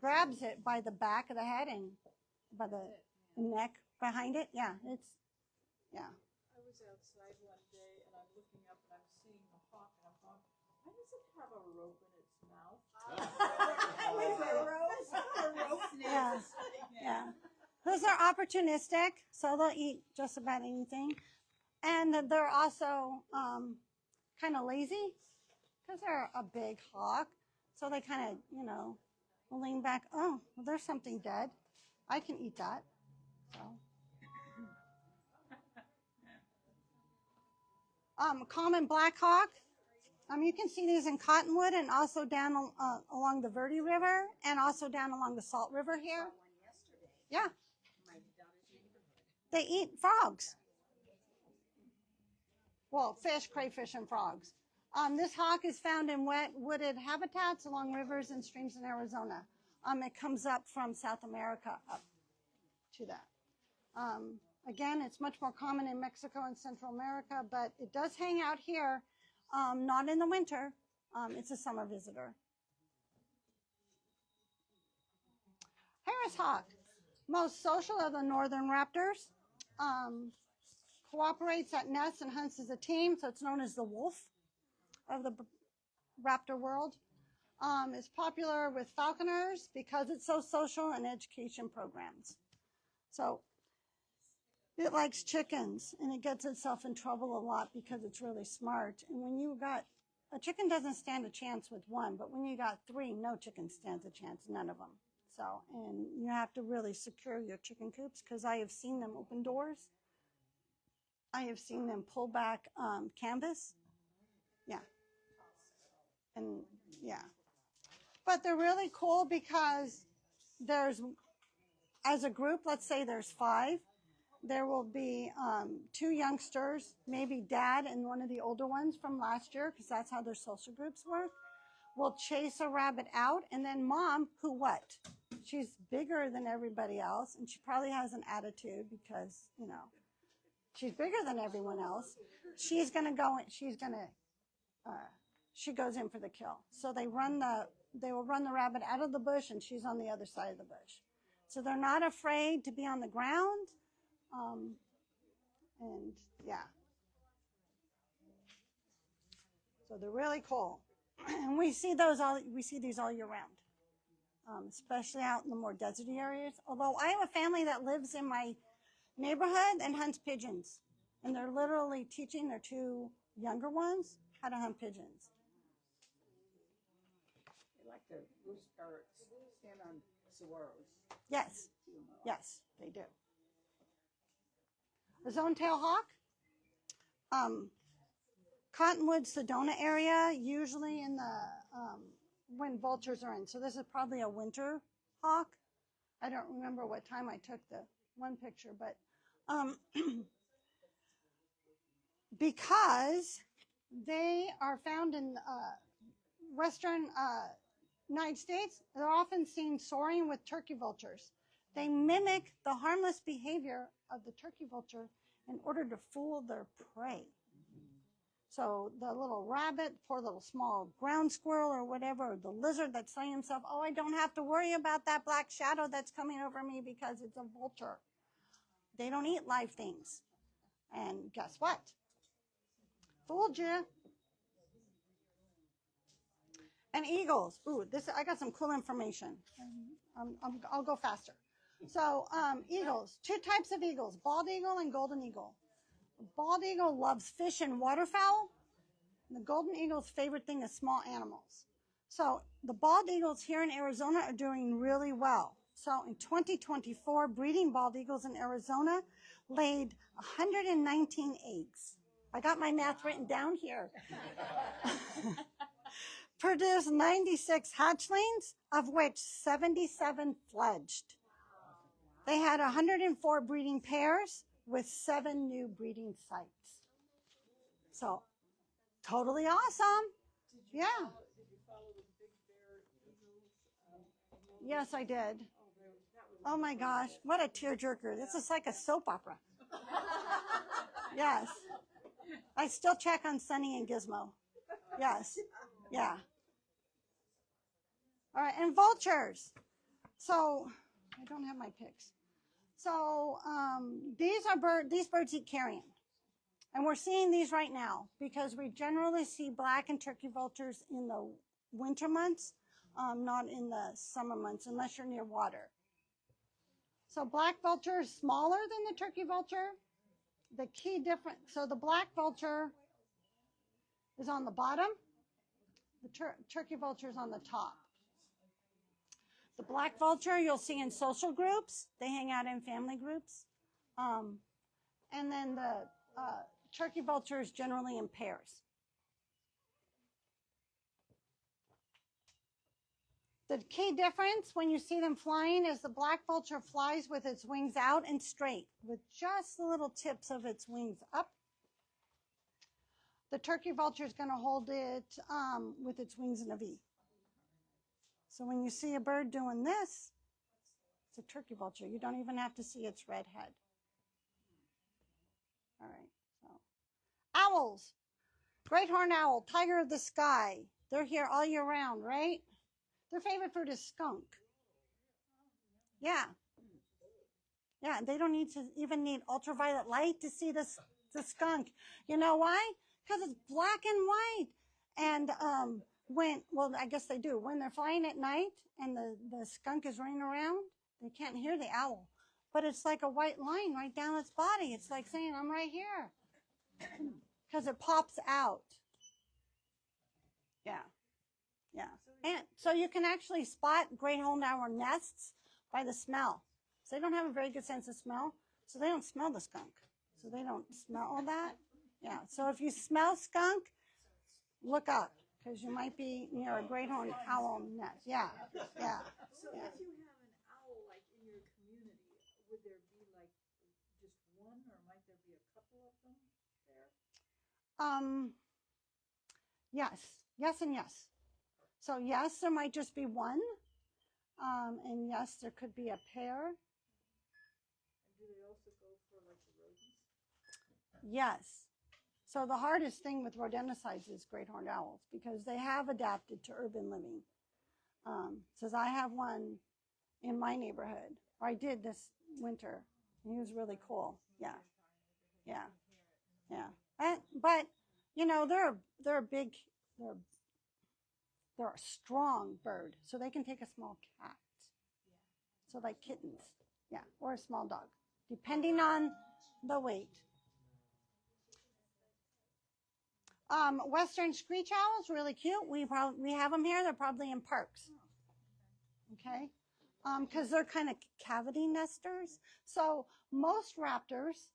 grabs it by the back of the head and by the neck behind it. Yeah, I was outside one day and I'm looking up and I'm seeing a hawk and I'm going, why does it have a rope in its mouth? yeah. Those are opportunistic, so they'll eat just about anything. And they're also kind of lazy because they're a big hawk. So they kind of, will lean back. Oh, well, there's something dead. I can eat that. So. Common black hawk. You can see these in Cottonwood and also down along the Verde River and also down along the Salt River here. Yeah. They eat frogs. Well, fish, crayfish, and frogs. This hawk is found in wet, wooded habitats along rivers and streams in Arizona. It comes up from South America up to that. Again, it's much more common in Mexico and Central America, but it does hang out here, not in the winter. It's a summer visitor. Harris hawk, most social of the northern raptors. Cooperates at nests and hunts as a team, so it's known as the wolf of the raptor world. It's popular with falconers because it's so social and education programs. So it likes chickens, and it gets itself in trouble a lot because it's really smart. And when you got, a chicken doesn't stand a chance with one, but when you got three, no chicken stands a chance, none of them. So, and you have to really secure your chicken coops because I have seen them open doors. I have seen them pull back canvas. Yeah. And yeah. But they're really cool because there's, as a group, let's say there's 5. there will be 2 youngsters, maybe dad and one of the older ones from last year, because that's how their social groups work, will chase a rabbit out. And then mom, who what? She's bigger than everybody else, and she probably has an attitude because, you know, she's bigger than everyone else. She's going to go, she goes in for the kill. So they will run the rabbit out of the bush, and she's on the other side of the bush. So they're not afraid to be on the ground. And yeah. So they're really cool. And we see these all year round. Especially out in the more deserty areas. Although I have a family that lives in my neighborhood and hunts pigeons. And they're literally teaching their 2 younger ones how to hunt pigeons. They like to roost or stand on saguaros. Yes. Yes, they do. The zone-tail hawk. Cottonwood, Sedona area, usually in the when vultures are in. So this is probably a winter hawk. I don't remember what time I took the one picture, but because they are found in western United States, they're often seen soaring with turkey vultures. They mimic the harmless behavior of the turkey vulture in order to fool their prey. So the little rabbit, poor little small ground squirrel or whatever, or the lizard that's saying himself, oh, I don't have to worry about that black shadow that's coming over me because it's a vulture. They don't eat live things. And guess what? Fooled you. And eagles. Ooh, I got some cool information. I'll go faster. So eagles, 2 types of eagles, bald eagle and golden eagle. The bald eagle loves fish and waterfowl. And the golden eagle's favorite thing is small animals. So the bald eagles here in Arizona are doing really well. So in 2024, breeding bald eagles in Arizona laid 119 eggs. I got my math written down here. Produced 96 hatchlings, of which 77 fledged. They had 104 breeding pairs with 7 new breeding sites. So, totally awesome. Yeah. Did you follow the Big Bear Eagles? Yes, I did. Oh my gosh, what a tearjerker. This is like a soap opera. Yes. I still check on Sunny and Gizmo. Yes. Yeah. All right, and vultures. So, I don't have my pics. So these birds eat carrion. And we're seeing these right now because we generally see black and turkey vultures in the winter months, not in the summer months, unless you're near water. So black vulture is smaller than the turkey vulture. The key difference, so the black vulture is on the bottom. The turkey vulture is on the top. The black vulture you'll see in social groups. They hang out in family groups. And then the turkey vulture is generally in pairs. The key difference when you see them flying is the black vulture flies with its wings out and straight, with just the little tips of its wings up. The turkey vulture is going to hold it with its wings in a V. So when you see a bird doing this, it's a turkey vulture. You don't even have to see its red head. All right. So, owls. Great horned owl, tiger of the sky. They're here all year round, right? Their favorite fruit is skunk. Yeah. Yeah, they don't even need ultraviolet light to see the skunk. You know why? Because it's black and white. And I guess they do. When they're flying at night and the skunk is running around, they can't hear the owl. But it's like a white line right down its body. It's like saying, I'm right here. Because it pops out. Yeah. Yeah. And so you can actually spot great horned owl nests by the smell. So they don't have a very good sense of smell. So they don't smell the skunk. So they don't smell all that. Yeah. So if you smell skunk, look up. Because you might be near a great horned owl nest. Yeah. Yeah. So if you have an owl like in your community, would there be like just one, or might there be a couple of them there? Yes and yes. So yes, there might just be one. And yes, there could be a pair. And do they also go for like the rodents? Yes. So the hardest thing with rodenticides is great horned owls because they have adapted to urban living. Says I have one in my neighborhood, or I did this winter. And he was really cool. Yeah, yeah, yeah. But you know they're a big they're a strong bird, so they can take a small cat. So like kittens, yeah, or a small dog, depending on the weight. Western screech owls, really cute. We have them here. They're probably in parks. Okay, because they're kind of cavity nesters. So most raptors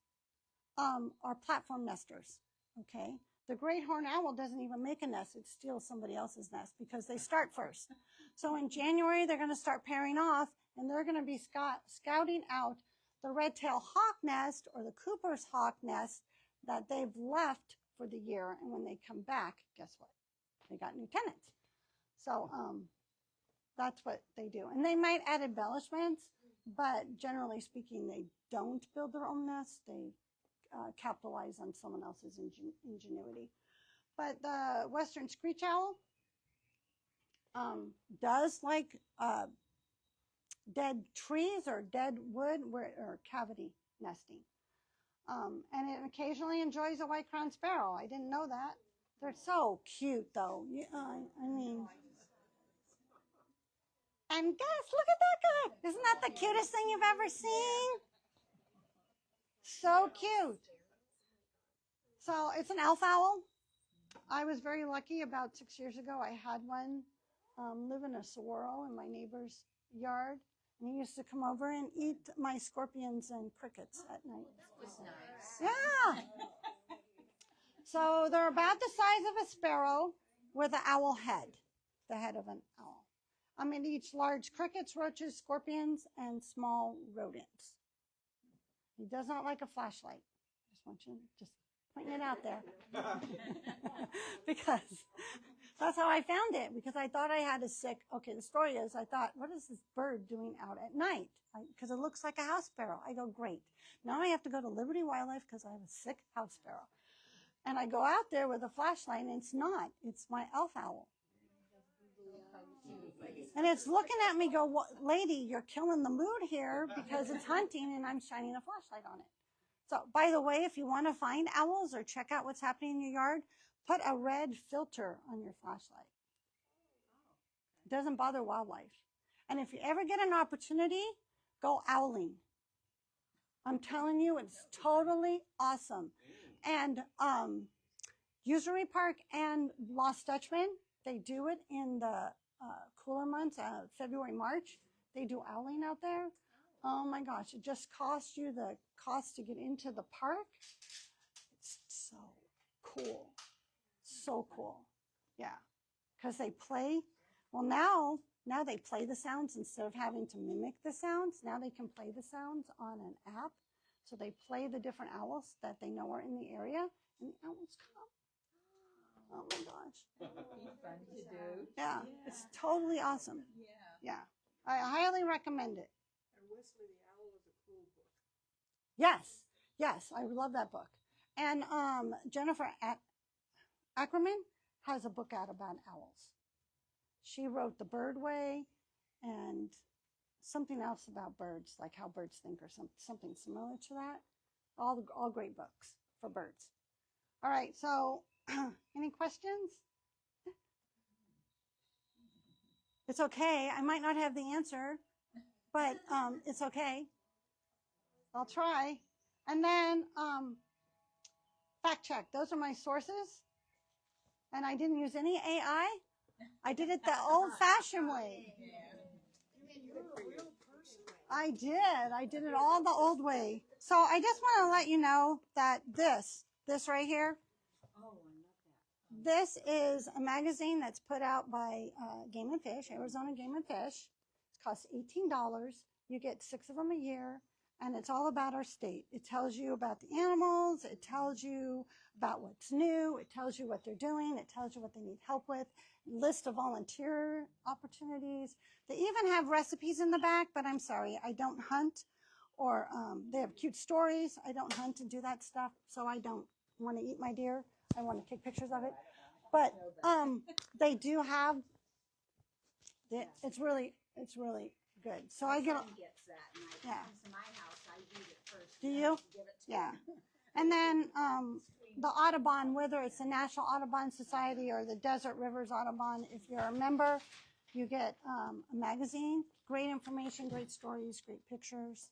are platform nesters. Okay, the great horned owl doesn't even make a nest; it steals somebody else's nest because they start first. So in January they're going to start pairing off, and they're going to be scouting out the red-tailed hawk nest or the Cooper's hawk nest that they've left for the year. And when they come back, guess what? They got new tenants. So that's what they do. And they might add embellishments, but generally speaking, they don't build their own nest. They capitalize on someone else's ingenuity. But the Western screech owl does like dead trees or dead wood or cavity nesting. And it occasionally enjoys a white-crowned sparrow. I didn't know that. They're so cute, though. I mean, and guys, look at that guy. Isn't that the cutest thing you've ever seen? So cute. So it's an elf owl. I was very lucky. About 6 years ago, I had one live in a saguaro in my neighbor's yard. And he used to come over and eat my scorpions and crickets at night. That was nice. Yeah. So they're about the size of a sparrow with an owl head, the head of an owl. It eats large crickets, roaches, scorpions, and small rodents. He does not like a flashlight. Just want you just pointing it out there. Because that's how I found it, because I thought I had a sick, okay, the story is I thought, what is this bird doing out at night? Because it looks like a house sparrow. I go, great. Now I have to go to Liberty Wildlife because I have a sick house sparrow. And I go out there with a flashlight, and it's not. It's my elf owl. And it's looking at me, go, lady, you're killing the mood here because it's hunting, and I'm shining a flashlight on it. So, by the way, if you want to find owls or check out what's happening in your yard, put a red filter on your flashlight. It doesn't bother wildlife. And if you ever get an opportunity, go owling. I'm telling you, it's totally awesome. And Usury Park and Lost Dutchman, they do it in the cooler months, February, March. They do owling out there. Oh my gosh, it just costs you the cost to get into the park. It's so cool. So cool. Yeah. Because they play, well now they play the sounds instead of having to mimic the sounds. Now they can play the sounds on an app. So they play the different owls that they know are in the area, and the owls come. Oh my gosh. That would be fun to do. Yeah, it's totally awesome. Yeah. I highly recommend it. And Wesley the Owl was a cool book. Yes, I love that book. And Jennifer Ackerman has a book out about owls. She wrote The Bird Way and something else about birds, like how birds think or something similar to that. All great books for birds. All right, so any questions? It's okay. I might not have the answer, but it's okay. I'll try. And then fact check. Those are my sources. And I didn't use any AI. I did it the old-fashioned way. I did it all the old way. So I just want to let you know that this right here, this is a magazine that's put out by Game and Fish, Arizona Game and Fish. It costs $18. You get 6 of them a year. and it's all about our state. It tells you about the animals. It tells you about what's new. It tells you what they're doing. It tells you what they need help with. List of volunteer opportunities. They even have recipes in the back, but I'm sorry, I don't hunt. Or they have cute stories. I don't hunt and do that stuff, so I don't want to eat my deer. I want to take pictures of it. But they do have. It's really good. So My I get. son gets that, and it Yeah. comes to my house, I eat it first. Do and you? then I give it to Yeah. him. And then the Audubon, whether it's the National Audubon Society or the Desert Rivers Audubon, if you're a member, you get a magazine. Great information, great stories, great pictures.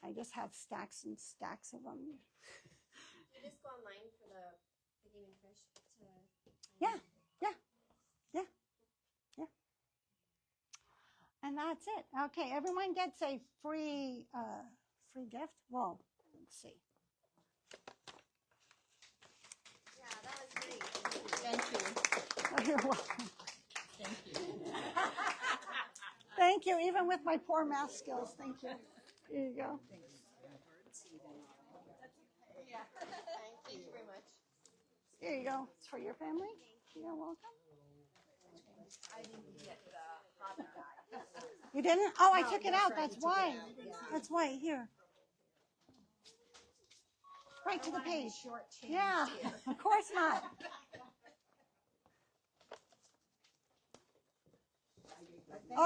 I just have stacks and stacks of them. You just go online for the game and fish to. Yeah. And that's it. Okay, everyone gets a free gift. Well, let's see. Yeah, that was great. Thank you. Oh, you're welcome. Thank you. Thank you, even with my poor math skills. Thank you. Here you go. Thank you very much. Here you go. It's for your family. You're welcome. I didn't get the hobby bag. You didn't? Oh, I took it out. That's why. That's why. Here. Right to the page. Yeah, of course not.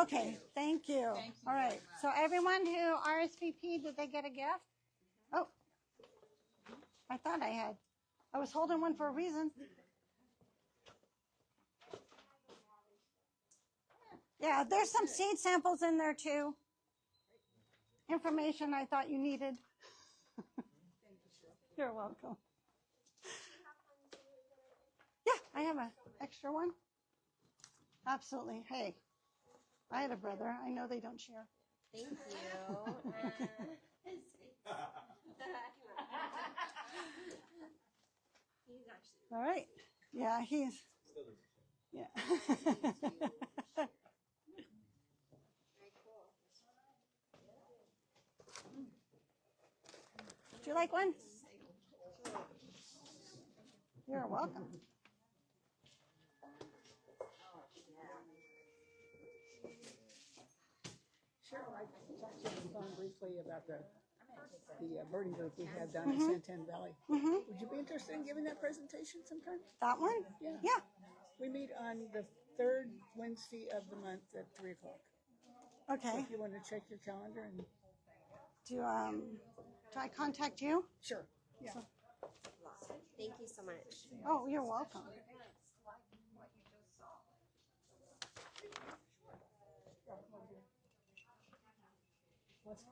Okay, thank you. All right. So everyone who RSVP, did they get a gift? Oh, I thought I had. I was holding one for a reason. Yeah, there's some seed samples in there too. Information I thought you needed. You're welcome. Yeah, I have an extra one. Absolutely. Hey, I had a brother. I know they don't share. Thank you. He's actually All right. Yeah, he's. Yeah. very cool. Would you like one? You're welcome. Cheryl, I talked to you on the phone briefly about the birding group we have down in Santan Valley. Would you be interested in giving that presentation sometime? That one? Yeah. Yeah. We meet on the third Wednesday of the month at 3 o'clock. So Okay. if you want to check your calendar and Do I contact you? sure. Yeah. Thank you so much. Oh, you're welcome. Let's